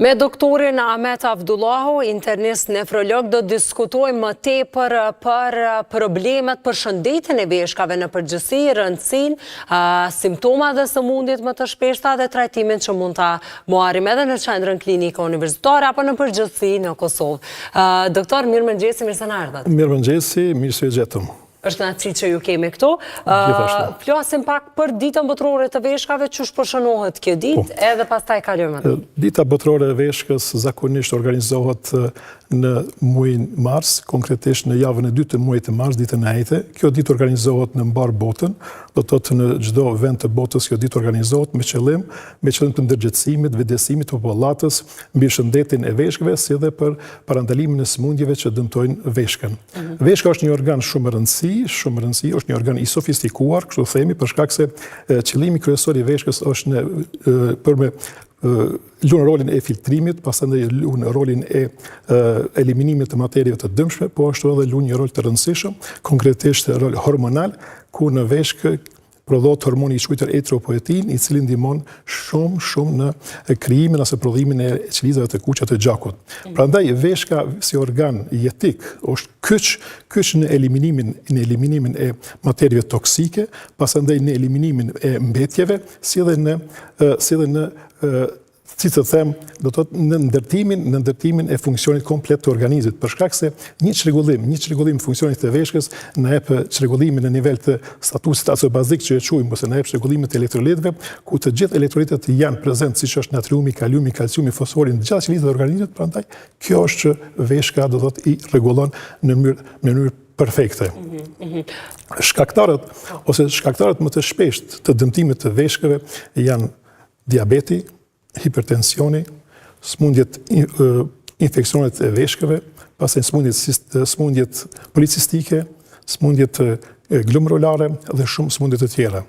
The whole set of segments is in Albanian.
Me doktorin Ahmet Avdullahu, internist nefrolog, do diskutojmë më tepër për problemet për shëndetin e veshkave në përgjithësi, rëndësinë, simptomat dhe sëmundjet më të shpeshta dhe trajtimin që mund ta marrim edhe në qendrën klinike universitare apo në përgjithësi në Kosovë. Doktor, mirëmëngjesi, mirë se na erdhët. Mirëmëngjesi, mirë se gjetëm. Është kënaqësi që ju kemi këtu. Flasim pak për ditën botërore të veshkave, çu shpërshënohet kjo ditë, edhe pastaj kalojmë atë. Dita botërore e veshkës zakonisht organizohet në muajin mars, konkretisht në javën e 2 të muajit të mars, ditën e 8. Kjo ditë organizohet në mbar botën, do të thotë në çdo vend të botës kjo ditë organizohet me qëllim të ndërgjegjësimit, vëdësimit të popullatës mbi shëndetin e veshkëve, si edhe për parandalimin e sëmundjeve që dëmtojnë veshkën. Veshka është një organ shumë rëndësi, është një organ i sofistikuar, kështu themi, për shkak se qëllimi kryesor i veshkës është për me lunë rolin e filtrimit, pastaj lunë rolin e eliminimit të materieve të dëmshme, po ashtu edhe lunë një rol të rëndësishëm, konkretisht rol hormonal, ku në veshkë prodhohet hormoni i quajtur eritropoetin, i cili ndihmon shumë në krijimin ose prodhimin e qelizave të kuqe të gjakut. Prandaj veshka si organ jetik është kyç në eliminimin e materieve toksike, pastaj në eliminimin e mbetjeve, si edhe në si të them, do të thotë në ndërtimin e funksionit komplet të organizmit, për shkak se një çrregullim funksionit të veshkës na jep çrregullimin në nivel të statusit azobazik që e quajmë, ose na jep çrregullimin të elektrolitëve, ku të gjithë elektrolitët janë prezent, siç është natriumi, kaliumi, kalciumi, fosfori në të gjitha qelizat e organizmit, prandaj kjo është që veshka do të thotë i rregullon në mënyrë perfekte. Shkaktarët më të shpeshtë të dëmtimit të veshkëve janë diabeti, hipertensioni, sëmundjet infeksionet e veshkëve, pastaj sëmundjet policistike, sëmundjet glomerulare dhe shumë sëmundje të tjera.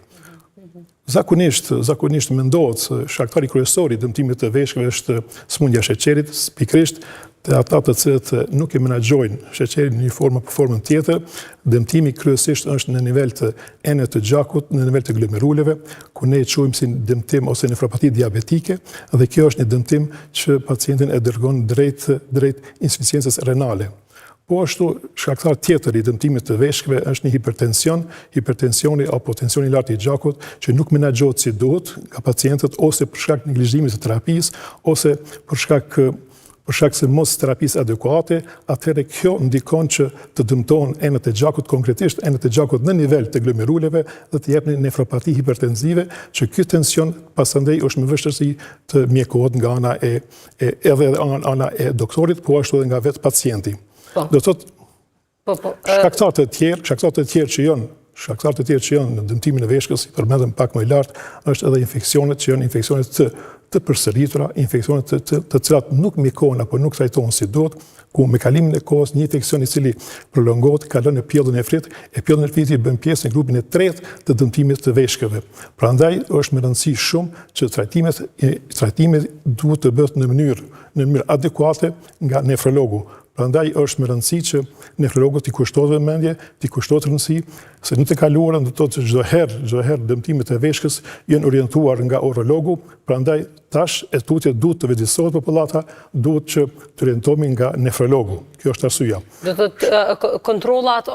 Zakonisht mendohet se shkaktari kryesor i dëmtimit të veshkëve është sëmundja e sheqerit, pikërisht të ata të cilët nuk e menaxhojnë sheqerin në një formë apo formën tjetër. Dëmtimi kryesisht është në nivel të enëve të gjakut, në nivel të glomeruleve, ku ne e quajmë si dëmtim ose nefropati diabetike, dhe kjo është një dëmtim që pacientin e dërgon drejt insuficiencës renale. Po ashtu, shkaktar tjetër i dëmtimit të veshkëve është një hipertensioni apo tensioni i lartë i gjakut, që nuk menaxhohet si duhet nga pacientët, ose për shkak neglizhimit të terapisë, ose për shkak se mos terapisë adekuate, atëherë kjo ndikon që të dëmtohen enët e gjakut, konkretisht enët e gjakut në nivel të glomeruleve dhe të jepni nefropati hipertenzive, që ky tension pasandej është me vështirësi të mjekohet nga ana edhe ana e doktorit, po ashtu edhe nga vetë pacienti. Do të thotë shkaktarët e tjerë që janë në dëmtimin e veshkës, i përmendëm pak më lart, është edhe infeksionet që janë infeksionet të përsëritura, infeksionet të cilat nuk mjekohen apo nuk trajtohen si duhet, ku me kalimin e kohës një infeksion i cili prolongohet, kalon në pjellën e frit, e pjellën e fritit bën pjesë në grupin e tretë të dëmtimit të veshkëve. Prandaj është me rëndësi shumë që trajtimet duhet të bëhet në mënyrë adekuate nga nefrologu. Prandaj është me rëndësi që nefrologët i kushtohet vëmendje, i kushtohet rëndësi, se në të kaluarën do të thotë që çdo herë dëmtimet e veshkës janë orientuar nga urologu, prandaj tash e tutje duhet të vëdësohet popullata, duhet që të orientohemi nga nefrologu. Kjo është arsyeja. Do të thotë kontrollat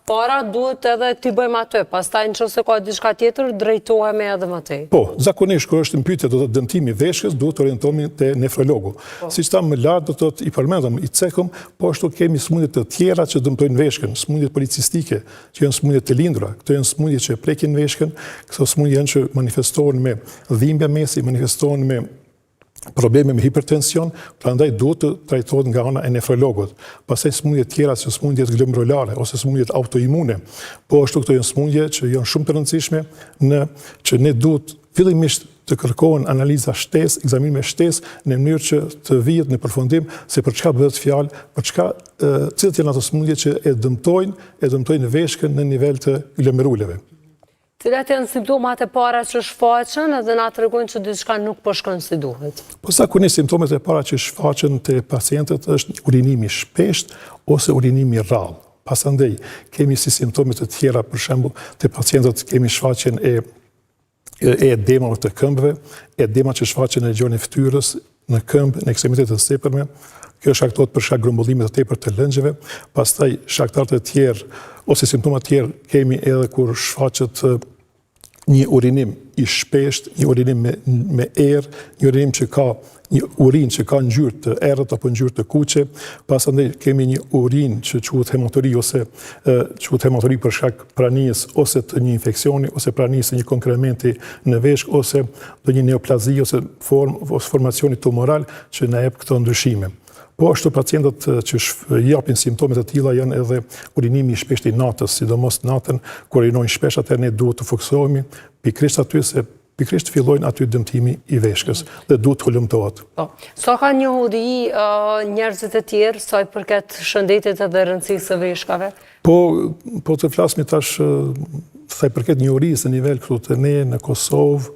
para duhet edhe t'i bëjmë atë, pastaj nëse ka diçka tjetër, drejtohemi edhe më tej. Po, zakonisht kur është në pyetje do të dëmtimi i veshkës, duhet të orientohemi te nefrologu. Siç thamë më lart, do të thotë i përmendëm, i cekëm, po ashtu kemi sëmundje të tjera që dëmtojnë veshkën, sëmundjet policistike, që janë sëmundje të lindura, këto janë sëmundje që prekin veshkën, këto sëmundje janë që manifestohen me dhimbje mesi, manifestohen me probleme me hipertension, prandaj duhet të trajtohet nga ana e nefrologut. Pastaj sëmundjet tjera si sëmundjet glomerulare ose sëmundjet autoimune. Po ashtu këto janë sëmundje që janë shumë të rëndësishme që ne duhet fillimisht të kërkohen analiza shtesë, ekzamime shtesë në mënyrë që të vihet në përfundim se për çka bëhet fjalë, cilat janë ato sëmundje që e dëmtojnë veshkën në nivel të glomeruleve. Cilat janë simptomat e para që shfaqen edhe na tregojnë që diçka nuk po shkon si duhet? Po zakonisht simptomat e para që shfaqen te pacientët është urinimi i shpeshtë ose urinimi i rrallë. Pasandej kemi si simptome të tjera, për shembull, te pacientët kemi shfaqjen e edemave të këmbëve, edema që shfaqen në regionin e fytyrës, në këmbë, në ekstremitetet të tepërme. Kjo shkaktohet për shkak grumbullimit të tepërt të lëngjeve, pastaj shkaktarët e tjerë ose simptomat të tjerë kemi edhe kur shfaqet një urinim i shpesht, një urinim me erë, një urinim që ka një urin që ka ngjyrë të errët apo ngjyrë të kuqe, pastaj kemi një urin që quhet hematori ose quhet hematori për shkak pranisë ose të një infeksioni ose pranisë të një konkrementi në veshk ose do një neoplazi ose formacioni tumoral që na jep këto ndryshime. Po ashtu pacientët që japin simptome të tilla janë edhe urinimi i shpeshtë i natës, sidomos natën kur urinojnë shpesh, atëherë ne duhet të fokusohemi pikërisht aty se pikërisht fillojnë aty dëmtimi i veshkës dhe duhet të hulumtohet. Sa ka njohuri njerëzit e tjerë sa i përket shëndetit edhe rëndësisë së veshkave? Po të flasmi tash sa i përket njohurisë në nivel këtu të ne në Kosovë,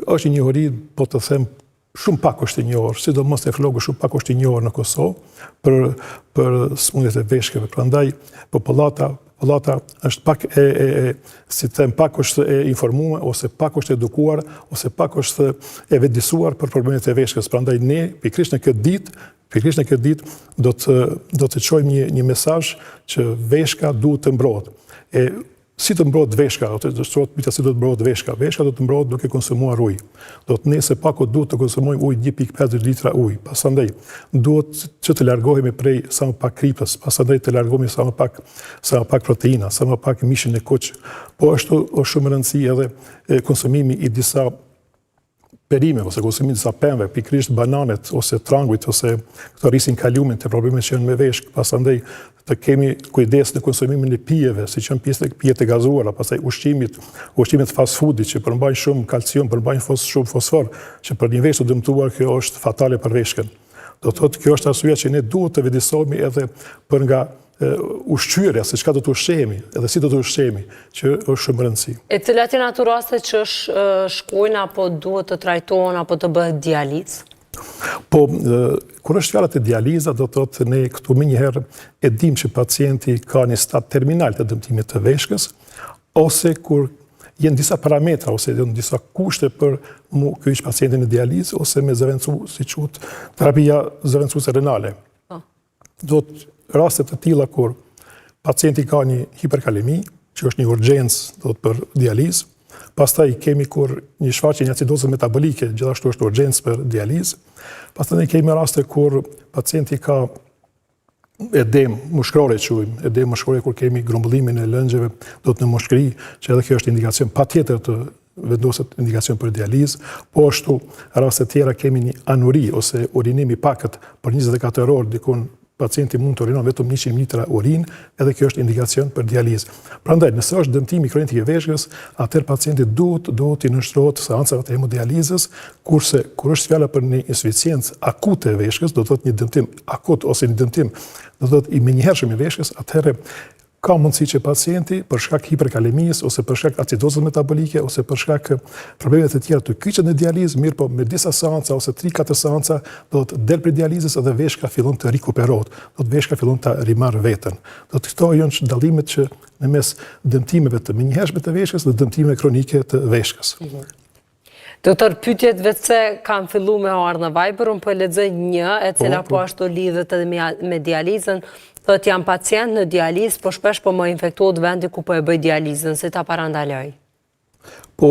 është një njohuri, po të them, shumë pak është i njohur, sidomos nefrologu shumë pak është i njohur në Kosovë për smundjet e veshkave. Prandaj populata është pak si them, pak është e informuar ose pak është edukuar ose pak është e vetëdijsuar për problemet e veshkës. Prandaj ne pikërisht në këtë ditë do të çojmë një mesazh që veshka duhet të mbrohet. Si të mbrohet veshka, si do të mbrohet veshka? Veshka do të mbrohet duke konsumuar ujë. Do të nese paku duhet të konsumojmë ujë 1.5 litra ujë. Pasandaj duhet që të largohemi prej sa më pak kripës, pasandaj të largohemi sa më pak proteina, sa më pak mishin e kuq. Po ashtu është shumë e rëndësishme edhe konsumimi i disa perime ose konsumimi i disa pemëve, pikërisht bananet ose trangujt ose këto rrisin kaliumin të problemet që janë me veshk. Pasandaj të kemi kujdes në konsumimin e pijeve, si që janë pijet e gazuara, pastaj ushqimet fast foodit që përmbajnë shumë kalcium, përmbajnë shumë fosfor, që për një veshk të dëmtuar kjo është fatale për veshkën. Do të thotë kjo është arsyeja që ne duhet të vëdësohemi edhe për nga ushqyerja, se çka do të ushqehemi, edhe si do të ushqehemi, që është shumë rëndësishme. E cilat janë ato raste që shkojnë apo duhet të trajtohen apo të bëhet dializë? Po, kur është fjala e dializës, do të thotë ne këtu menjëherë e dim që pacienti ka një stad terminal të dëmtimit të veshkës, ose kur janë disa parametra ose janë disa kushte për mu kyç pacientin në dializë ose me zëvendësu, si quhet terapia zëvendësuese renale. Do të raste të tilla kur pacienti ka një hiperkalemi, që është një urgjencë do të për dializë. Pastaj kemi kur një shfaqje një acidozë metabolike, gjithashtu është urgjencë për dializë. Pastaj kemi raste kur pacienti ka edem mushkërore, edem mushkërore kur kemi grumbullimin e lëngjeve, do të në mushkëri, që edhe kjo është indikacion patjetër të vendoset indikacion për dializë. Po ashtu raste tjera kemi një anuri ose urinim i pakët për 24 orë, dikun pacienti mund të urinon vetëm 100 litra urin, edhe kjo është indikacion për dializë. Prandaj, nëse është dëmtimi kronik i veshkës, atëherë pacienti duhet i nënshtrohet seancave të hemodializës, kurse kur është fjala për një insuficiencë akute e veshkës, do të thotë një dëmtim akut ose një dëmtim do të thotë i menjëhershëm i veshkës, atëherë ka mundësi që pacienti për shkak hiperkalemisë ose për shkak acidozës metabolike ose për shkak problemeve të tjera të kyçet në dializë, mirë po me disa seanca ose 3-4 seanca do të del prej dializës edhe veshka fillon të rikuperohet, do të veshka fillon të rimarr veten. Do të këto janë dallimet që në mes dëmtimeve të menjëhershme të veshkës dhe dëmtimeve kronike të veshkës. Doktor, pyetjet vetëse kam fillu me ardhë në Viber, unë po lexoj një e cila po ashtu lidhet edhe me dializën. Thotë jam pacient në dializë, po shpesh po më infektohet vendi ku po e bëj dializën, si ta parandaloj? Po,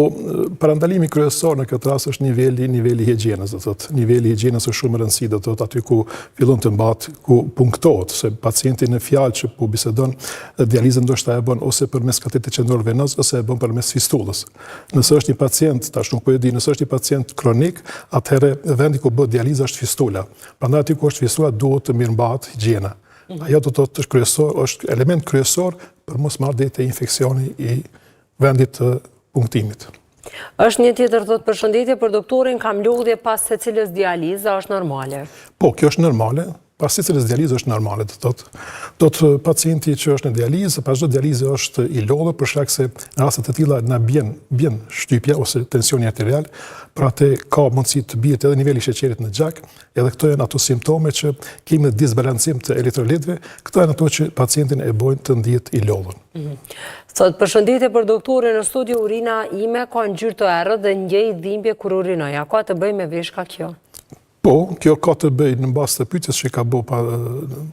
parandalimi kryesor në këtë rast është niveli higjienës, do thotë. Niveli higjienës është shumë rëndësishëm, do thotë aty ku fillon të mbahet, ku punktohet, se pacienti në fjalë që po bisedon dializën ndoshta e bën ose përmes katetit qendror venoz ose e bën përmes fistulës. Nëse është një pacient, tash nuk po e di, nëse është një pacient kronik, atëherë vendi ku bëhet dializa është fistula. Prandaj aty ku është fistula duhet të mirëmbahet higjiena. Ajo do të thotë është element kryesor për mos marrë të infeksioni i vendit të punktimit. Është një tjetër thotë përshëndetje për doktorin, kam lodhje pas secilës dializë, a është normale? Po, kjo është normale. Pas secilës dializë është normale, do të pacienti që është në dializë, pas çdo dializë është i lodhur për shkak se në raste të tilla na bjen shtypja ose tensioni arterial, pra atë ka mundësi të bie edhe niveli i sheqerit në gjak, edhe këto janë ato simptome që kemi disbalancim të elektrolitëve, këto janë ato që pacientin e bojnë të ndihet i lodhur. Sot përshëndetje për doktorin, në studio urina ime ka ngjyrë të errët dhe ndjej dhimbje kur urinoj. A ka të bëjë me veshka kjo? Po, kjo ka të bëjë në bazë të pyetjes që ka bërë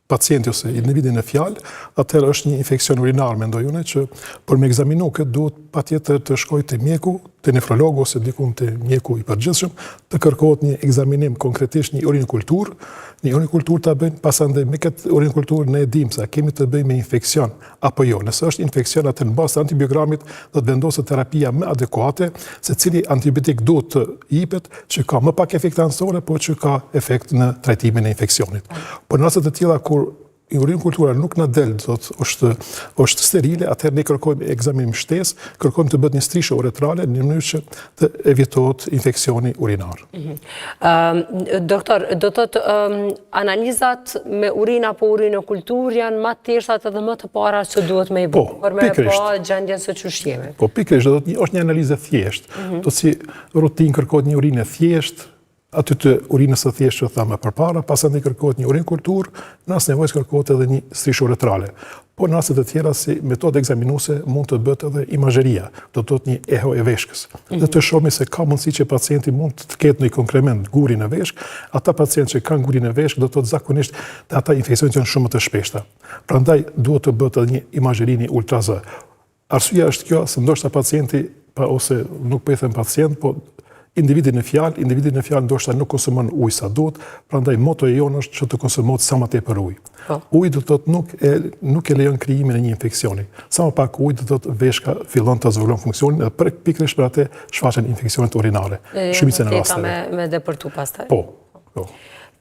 pacienti ose individi në fjalë, atëherë është një infekcion urinar, mendoj unë, që për me ekzaminu këtë duhet patjetër të shkojë te mjeku, te nefrolog ose diku te mjeku i përgjithshëm, të kërkohet një ekzaminim konkretisht një urinekulturë. Një urinekulturë ta bëjnë, pasandaj me këtë urinekulturë ne e dimë se a kemi të bëjmë me infekcion apo jo. Nëse është infekcion, atë në bazë të antibiogramit do të vendoset terapia më adekuate, se cili antibiotik duhet të jepet që ka më pak efekt anësore, po që ka efekt në trajtimin e infekcionit. Por në rastet e tilla kur urinekultura nuk na del, është sterile, atëherë ne kërkojmë ekzaminim shtesë, kërkojmë të bëhet një strishë uretrale në mënyrë që të evitohet infeksioni urinar. Doktor, do thotë analizat me urinë apo urinekulturë janë më të thjeshta edhe më të para që duhet me i bërë, për me pa gjendjen se ç'është jemi. Po, pikërisht, është një analizë thjeshtë. Do si rutinë kërkohet një urinë thjeshtë, aty të urinës së thjeshtë që thamë përpara, pasandaj kërkohet një urinekulturë, në rast nevojës kërkohet edhe një strishë uretrale. Po në rastet e tjera si metodë ekzaminuese mund të bëhet edhe imazheria, do të thotë një eho e veshkës. Dhe të shohim se ka mundësi që pacienti mund të ketë një konkrement guri në veshkë, ata pacientë që kanë guri në veshkë do të thotë zakonisht ata infeksionet janë shumë të shpeshta. Prandaj duhet të bëhet edhe një imazheri, një ultrazë. Arsyeja është kjo, se ndoshta pacienti ose nuk po i them pacient, po individi në fjalë ndoshta nuk konsumon ujë sa duhet, prandaj motoja jonë është që të konsumohet sa më tepër ujë. Uji do të thotë nuk e lejon krijimin e një infeksioni. Sa më pak ujë do të thotë veshka fillon të zhvillon funksionin dhe pikërisht për atë shfaqen infeksionet urinare. Shumica në rasteve. Me depërtu pastaj. Po.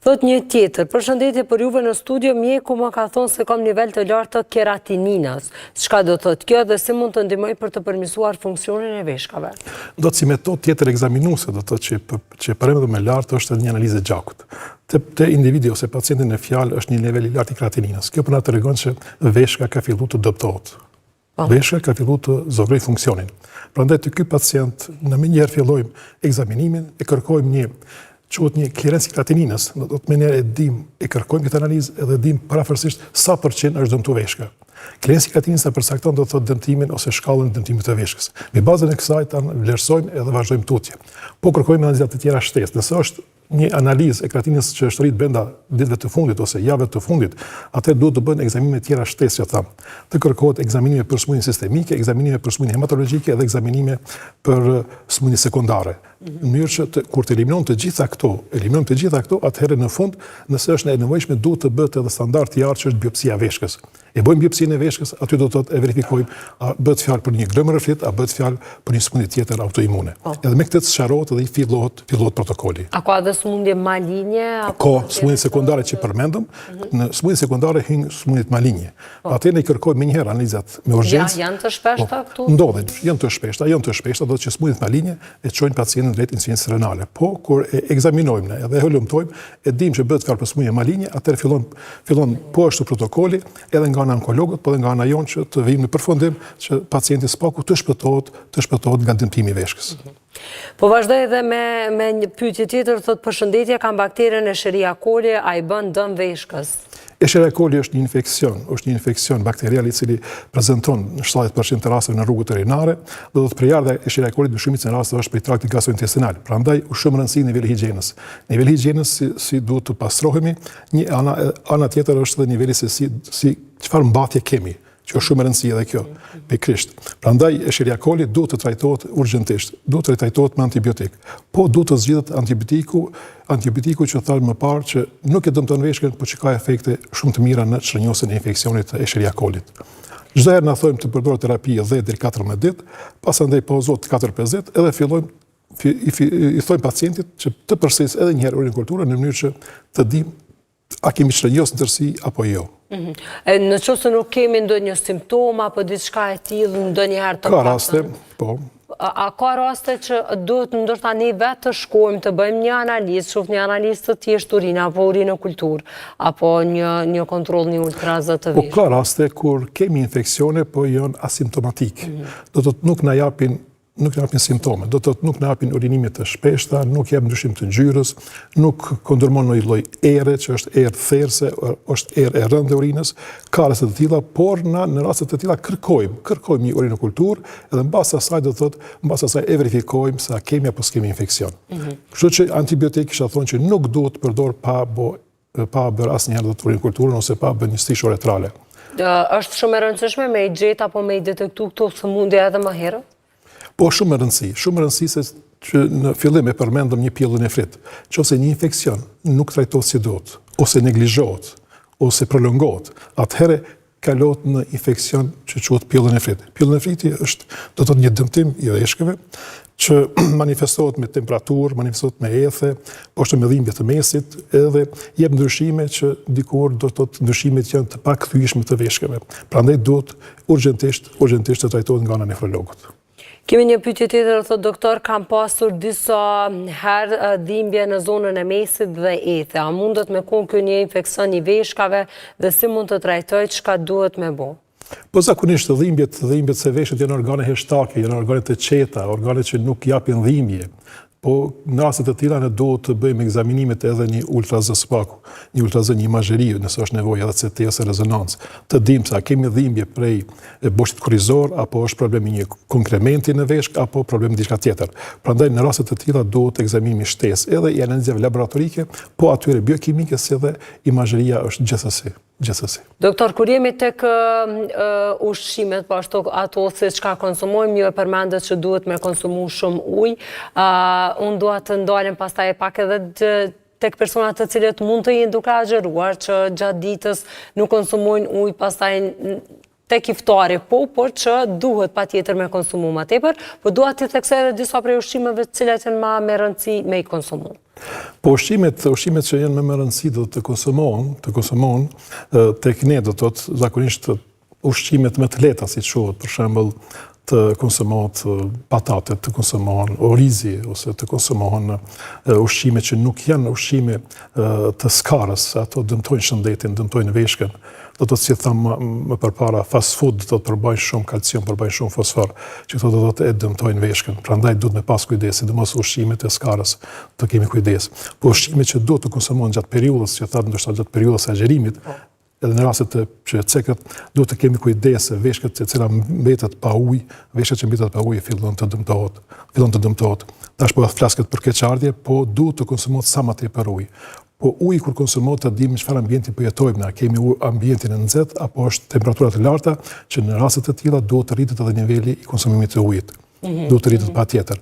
Thot një tjetër, përshëndetje për juve në studio, mjeku më ka thonë se kam nivel të lartë të keratininës. Çka do thotë kjo dhe si mund të ndihmoj për të përmirësuar funksionin e veshkave? Do të si metodë tjetër ekzaminuese, do të thotë që parametri më lartë është një analizë e gjakut. Te individi ose pacienti në fjalë është një nivel i lartë i keratininës. Kjo po na tregon se veshka ka filluar të doptohet. Veshka ka filluar të zogëroj funksionin. Prandaj te ky pacient në mënyrë fillojmë ekzaminimin e kërkojmë quhet një klerencë keratininës, do të mënyrë e dim e kërkojmë këtë analizë edhe dim parafërsisht sa përqind është dëmtuar veshka. Klerencë keratininës sa përcakton do të thotë dëmtimin ose shkallën e dëmtimit të veshkës. Me bazën e kësaj ta vlerësojmë edhe vazhdojmë tutje. Po kërkojmë analiza të tjera shtesë. Nëse është një analizë e keratininës që është rrit brenda ditëve të fundit ose javëve të fundit, atë duhet të bëhen ekzaminime tjera shtesë, që tham. Të kërkohet ekzaminime për smundje sistemike, ekzaminime për smundje hematologjike dhe ekzaminime për smundje sekondare. Në mënyrë që kur të eliminojmë të gjitha këto, atëherë në fund, nëse është e nevojshme, duhet të bëhet edhe standard i artë që është biopsia veshkës. E bëjmë biopsinë e veshkës, aty do të thotë e verifikojmë a bëhet fjalë për një glëmër reflit, a bëhet fjalë për një smundje tjetër autoimune. Edhe me këtë sqarohet dhe i fillohet protokolli. A ka edhe smundje malinje? Ka smundje sekondare që përmendëm, në smundje sekondare hyn smundjet malinje. Atë ne kërkojmë menjëherë analizat me urgjencë. Janë të shpeshta këtu? Ndodhen, janë të shpeshta, do të që smundjet malinje e çojnë pacientin drejt insufinciencës renale. Po kur e ekzaminojmë edhe e hulumtojmë, e dimë që bëhet fjalë për smundje malinje, atëherë fillon po ashtu protokolli edhe nga ana onkologët, po edhe nga ana jonë që të vijmë në përfundim që pacienti spaku të shpëtohet nga dëmtimi i veshkës. Po vazhdoj edhe me një pyetje tjetër, thotë përshëndetje, kam bakterien Escherichia coli, a i bën dëm veshkës? Escherichia coli është një infekcion bakterial i cili prezanton në 70% të rasteve në rrugët urinare, do të përjardha e Escherichia coli në shumicën e rasteve është prej traktit gastrointestinal. Prandaj është shumë rëndësishme niveli i higjienës. Niveli i higjienës si duhet të pastrohemi, një ana tjetër është edhe niveli se si çfarë mbathje kemi, që është shumë e rëndësishme edhe kjo, pikërisht. Prandaj Escherichia coli duhet të trajtohet urgjentisht, duhet të trajtohet me antibiotik. Po duhet të zgjidhet antibiotiku që thamë më parë që nuk e dëmton veshkën, por që ka efekte shumë të mira në çrënjosjen e infeksionit të Escherichia colit. Çdo herë na thojmë të përdorë terapi 10 deri 14 ditë, pasandaj pauzohet 4-5 ditë edhe fillojmë i thojmë pacientit që të përsërisë edhe një herë urinekulturën në mënyrë që të dimë a kemi çrënjos në tërësi apo jo. Në qoftë se nuk kemi ndonjë simptom apo diçka e tillë ndonjëherë të ka raste, po. A ka raste që duhet ndoshta ne vetë të shkojmë të bëjmë një analizë, shoh një analizë të thjeshtë urina apo urinekulturë, apo një kontroll, një ultrazë të veshkës? Po ka raste kur kemi infeksione, po janë asimptomatik. Do të thotë nuk na japin nuk na japin simptome, do të thotë nuk na japin urinime të shpeshta, nuk jep ndryshim të ngjyrës, nuk kundërmon ndonjë lloj ere që është erë therrse, është erë e rëndë e urinës, ka raste të tilla, por na në raste të tilla kërkojmë një urinokulturë dhe mbas asaj do të thotë, mbas asaj e verifikojmë se a kemi apo s'kemi infeksion. Kështu që antibiotik kisha thonë që nuk duhet të përdor pa bërë asnjëherë urinokulturën ose pa bërë një stishë uretrale. Është shumë e rëndësishme me i gjetë apo me i detektu këto sëmundje edhe më herët? Po shumë e rëndësi se që në fillim e përmendëm një pielonefrit, që ose një infekcion nuk trajtohet si duhet, ose neglizhohet, ose prolongohet, atëherë kalohet në infekcion që quhet pielonefrit. Pielonefriti është do të thotë një dëmtim i veshkave që manifestohet me temperaturë, manifestohet me ethe, po ashtu me dhimbje të mesit, edhe jep ndryshime që dikur do të thotë ndryshimet janë të pakthyeshme të veshkave. Prandaj duhet urgjentisht të trajtohet nga ana nefrologut. Kemi një pyetje tjetër, thotë doktor, kam pasur disa herë dhimbje në zonën e mesit dhe ethe. A mundet me kon kjo një infeksion i veshkave dhe si mund të trajtoj, çka duhet me bo? Po zakonisht dhimbjet se veshët janë organe heshtake, janë organe të qeta, organe që nuk japin dhimbje. Po në raste të tilla ne duhet të bëjmë ekzaminimet edhe një ultrazë spaku, një ultrazë një imazheri, nëse është nevojë edhe CT ose rezonancë, të dimë se a kemi dhimbje prej boshtit korrizor apo është problemi një konkrementi në veshk apo problemi diçka tjetër. Prandaj në raste të tilla duhet ekzaminimi shtesë edhe i analizave laboratorike, po atyre biokimike si edhe imazheria është gjithsesi. Doktor, kur jemi tek ushqimet, po ashtu ato se çka konsumojmë, ju e përmendet që duhet me konsumu shumë ujë. Unë dua të ndalem pastaj pak edhe tek personat të cilët mund të jenë duke agjeruar që gjatë ditës nuk konsumojnë ujë, pastaj tek iftari, por që duhet patjetër me konsumu më tepër, po dua të theksoj edhe disa prej ushqimeve të cilat janë më me rëndësi me i konsumu. Po ushqimet që janë më rëndësi do të konsumohen tek ne do të thotë zakonisht ushqimet më të lehta siç quhet, për shembull të konsumohet patatet, të konsumohen orizi ose të konsumohen ushqime që nuk janë ushqime të skarës, ato dëmtojnë shëndetin, dëmtojnë veshkën. Do të si thamë më përpara, fast food do të përbajnë shumë kalcium, përbajnë shumë fosfor, që këto do të e dëmtojnë veshkën. Prandaj duhet me pas kujdes, sidomos ushqimet e skarës, të kemi kujdes. Po ushqimet që duhet të konsumohen gjatë periudhës, që thatë ndoshta gjatë periudhës së agjerimit, edhe në rastet që cekët, duhet të kemi kujdes se veshkët e cila mbetet pa ujë, veshkët që mbetet pa ujë fillon të dëmtohet. Tash po flasket për keqardhje, po duhet të konsumohet sa më tepër ujë. Po uji kur konsumohet të dimë çfarë ambienti po jetojmë ne, kemi ambientin e nxehtë apo është temperatura të larta, që në raste të tilla duhet të rritet edhe niveli i konsumimit të ujit. Duhet të rritet patjetër.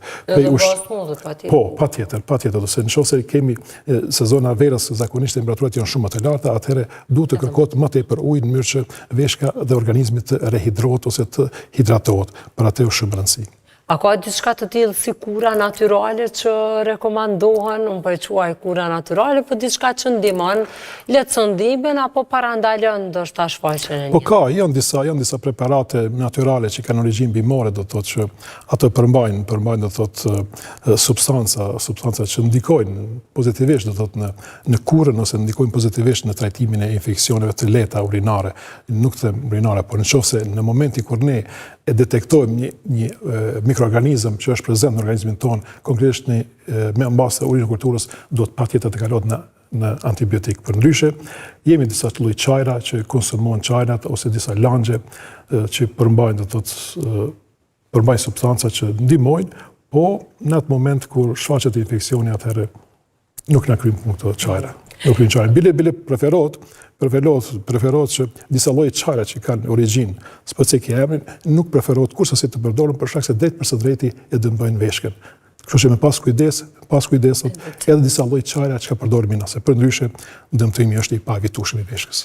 Po, patjetër, ose nëse kemi sezona verës zakonisht temperaturat janë shumë më të larta, atëherë duhet të kërkohet më tepër ujë në mënyrë që veshka dhe organizmi të rehidrohet ose të hidratohet. Për atë është shumë rëndësi. A ka diçka të tillë si kura natyrale që rekomandohen, unë po e quaj kura natyrale, po diçka që ndihmon, lehtëson dhimbjen apo parandalon ndoshta shfaqjen e një? Po ka, janë disa preparate natyrale që kanë origjinë bimore, do të thotë që ato përmbajnë do të thotë substanca që ndikojnë pozitivisht, do të thotë në kurën ose ndikojnë pozitivisht në trajtimin e infeksioneve të lehta urinare, nuk të urinare, por nëse në momentin kur ne e detektojmë një mikroorganizëm që është prezent në organizmin tonë, konkretisht me mbas të urinokulturës, do të patjetër të kalohet në antibiotik. Për ndryshe, jemi disa lloj çajra që konsumojnë çajrat ose disa langje që përmbajnë përmbajnë substanca që ndihmojnë, po në atë moment kur shfaqet infeksioni atëherë nuk na kryen punë këto çajra. Nuk kryen çajra. Bile preferohet që disa lloje çajra që kanë origjinë specifike emrin nuk preferohet kurse si të përdoren për shkak se drejt për së drejti e dëmtojnë veshkën. Kështu që me pas kujdes, edhe disa lloje çajra që përdorim nëse për ndryshe dëmtimi është i pavitueshëm i veshkës.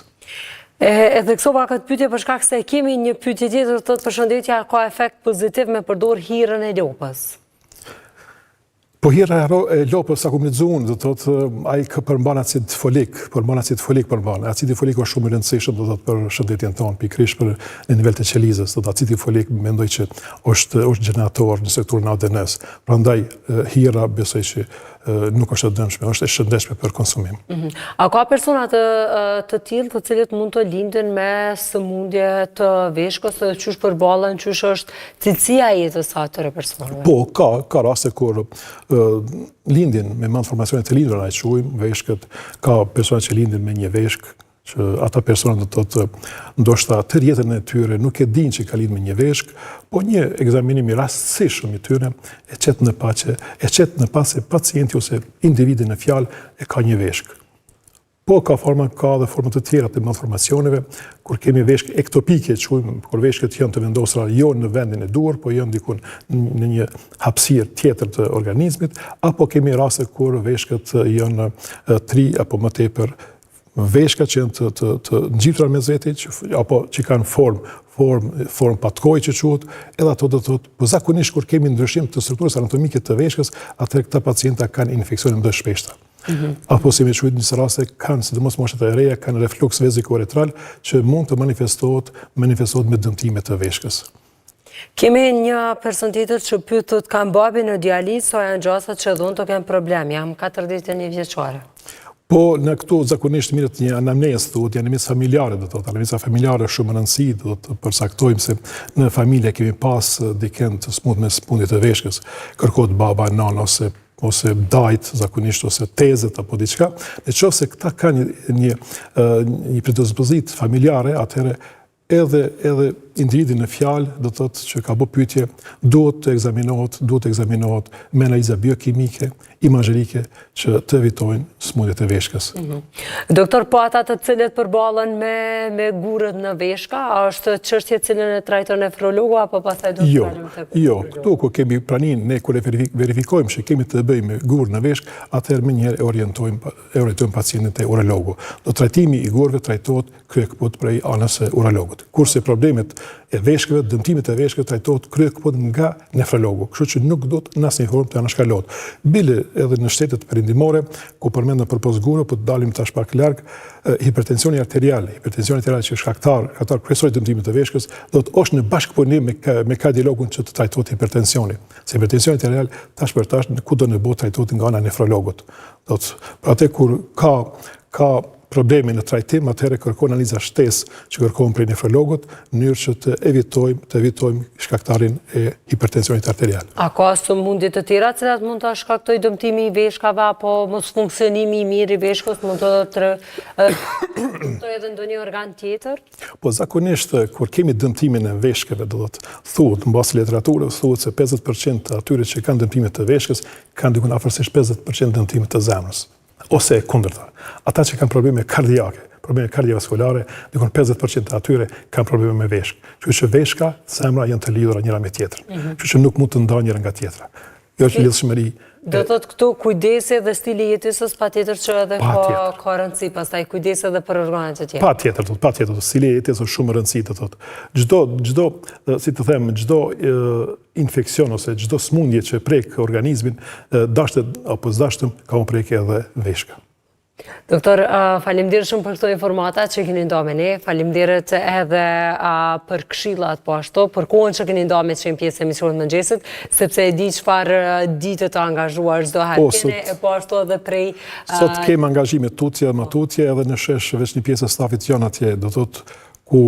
E theksova këtë pyetje për shkak se kemi një pyetje tjetër, thotë përshëndetja, ka efekt pozitiv me përdor hirën e lopës? Po hira e lopës sa ku më lexuan, do thotë ai ka përmban acid folik, përmban. Acidi folik është shumë i rëndësishëm do thotë për shëndetin tonë, pikërisht për në nivel të qelizës. Do thotë acidi folik mendoj që është gjenerator në sektorin ADN-s. Prandaj hira besoj që nuk është e dëmshme, është e shëndetshme për konsumim. A ka persona të tillë të cilët mund të lindin me sëmundje të veshkës, qysh përballen, qysh është cilësia e jetës së atyre personave? Po, ka raste kur lindin me malformacione të lindura, ai quajmë veshkët, ka persona që lindin me një veshkë, që ata persona do të thotë ndoshta tërë jetën e tyre nuk e dinë që ka lindur me një veshkë, po një ekzaminim i rastësishëm i tyre e çet në pa se pacienti ose individi në fjalë e ka një veshkë. Po ka dhe forma të tjera të malformacioneve, kur kemi veshkë ektopike, kur veshkët janë të vendosura jo në vendin e duhur, po janë diku në një hapësirë tjetër të organizmit, apo kemi raste kur veshkët janë 3 apo më tepër veshka që janë të ngjitra mes veti, apo që kanë formë patkoj që quhet, edhe ato do të thotë, po zakonisht kur kemi ndryshim të strukturës anatomike të veshkës, atëherë këta pacienta kanë infeksione më të shpeshta. Apo si me quajtur në raste kanë, sidomos moshat e reja, kanë refluks veziko-uretral që mund të manifestohet me dëmtime të veshkës. Kemi një person tjetër që pyetët kanë babi në dializë, so janë gjasat që dhun të kenë problem, jam 41 vjeçare. Po në këtu zakonisht mirët një anamnesë, do të janë anamnesë familjare, do të thotë, anamnesa familjare shumë rëndësi, do të përcaktojmë se në familje kemi pas dikën të smundje të veshkës, kërkohet baba, nana ose dajt, zakonisht, ose tezet, apo diçka, në qoftë se këta kanë një predispozit familjare, atëherë edhe individi në fjalë, do të thotë që ka bë pyetje, duhet të ekzaminohet me analiza biokimike, imazherike, që të evitojnë smundjet e veshkës. Doktor, po ata të cilët përballen me gurët në veshka, a është çështje e cilën e trajton nefrologu apo pastaj do të kalim tek urologu? Jo, këtu ku kemi praninë, ne kur e verifikojmë që kemi të bëjmë me gurë në veshkë, atëherë menjëherë e orientojmë pacientin te urologu. Do trajtimi i gurëve trajtohet kryekëput prej anës së urologut. Kurse problemet e veshkëve, dëmtimet e veshkëve trajtohet kryekëput nga nefrologu, kështu që nuk do të në asnjë formë të anashkalohet. Bile edhe në shtetet perindimore, ku përmendën përpos gurë, po të dalim tash pak larg, hipertensioni arterial që është shkaktar kryesor i dëmtimit të veshkës, do të është në bashkëpunim me kardiologun që të trajtohet hipertensioni. Se hipertensioni arterial tash për tash kudo në botë trajtohet nga ana nefrologut. Do të atë kur ka problemi në trajtim, atëherë kërkon analiza shtesë që kërkon prej nefrologut, në mënyrë që të evitojmë shkaktarin e hipertensionit arterial. A ka sëmundje të tjera cilat mund të shkaktojë dëmtimi i veshkave apo mos funksionimi i mirë i veshkës, mund të edhe ndonjë organ tjetër? Po zakonisht kur kemi dëmtimin e veshkave, do të thuhet mbas literaturës, thuhet se 50% të atyre që kanë dëmtime të veshkës kanë diku afërsisht 50% dëmtime të zemrës. Ose kundërta. Ata që kanë probleme kardiake, probleme kardiovaskulare, dikon 50% të atyre kanë probleme me veshkë. Kështu që veshka, zemra janë të lidhura njëra me tjetrën. Kështu që nuk mund të ndajnë njëra nga tjetra. Jo është lidhshmëri. Do thotë këtu kujdesi dhe stili jetesës patjetër që edhe ka rëndësi, pastaj kujdesi edhe për organet të tjera. Patjetër, stili i jetesës është shumë rëndësi, do thotë. Çdo infeksion ose çdo smundje që prek organizmin, dashët apo s'dashtëm, ka më prek edhe veshka. Doktor, faleminderit shumë për këto informata që keni nda me ne, faleminderit edhe për këshillat po ashtu, për kohën që keni nda me që në pjesë e emisionit mëngjesit, sepse e di çfarë ditë të angazhuar çdo herë kene, e po ashtu edhe prej... Sot kemë angazhime tutje edhe në shesh veç një pjesë e stafit janë atje, do thotë ku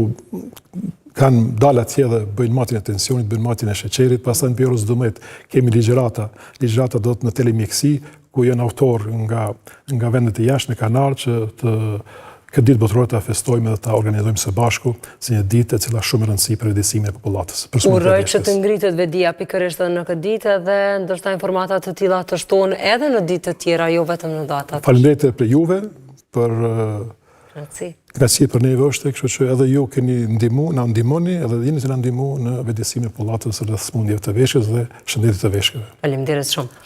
kanë dalë atje dhe bëjnë matin e tensionit, bëjnë matin e sheqerit, pastaj në orës 12 kemi ligjërata do të në telemjekësi, ku janë autor nga vendet e jashtë në kanal që këtë ditë botërore ta festojmë dhe ta organizojmë së bashku si një ditë e cila shumë rëndësi për vetësimin e popullatës. Uroj që të ngritet vetdia pikërisht edhe në këtë ditë dhe ndërsa informata të tilla të shtohen edhe në ditë të tjera, jo vetëm në datat. Faleminderit për juve, për Gracie për neve është, kështu që edhe ju keni na ndihmoni, edhe jeni të na ndihmu në vetësimin e popullatës rreth smundjeve të veshkës dhe shëndetit të veshkëve. Faleminderit shumë.